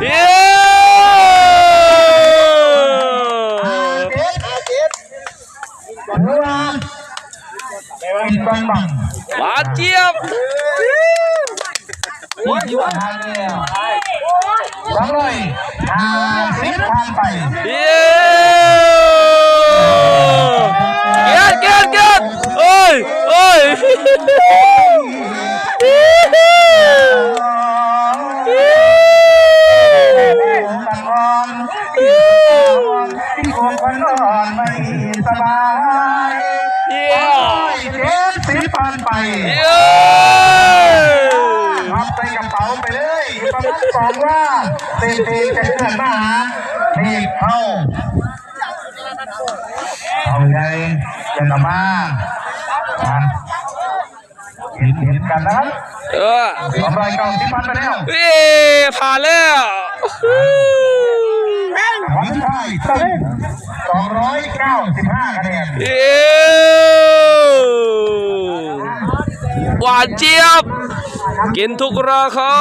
เย้หวานเจี๊ยบเย้เกิดโอ้ยคนนอนไม่สบายเจ็บสิปันไปรับใส่กระเป๋าไปเลยประมาณ2 ว่าเต็มจะเกิดมาหาเด็กเข้าใจจะนำมาเห็นกันนะครับ200 เก้าสิบพันไปแล้วผ่านแล้ววันสุดท้าย295 คะแนนหวานเจี๊ยบกินทุกราคา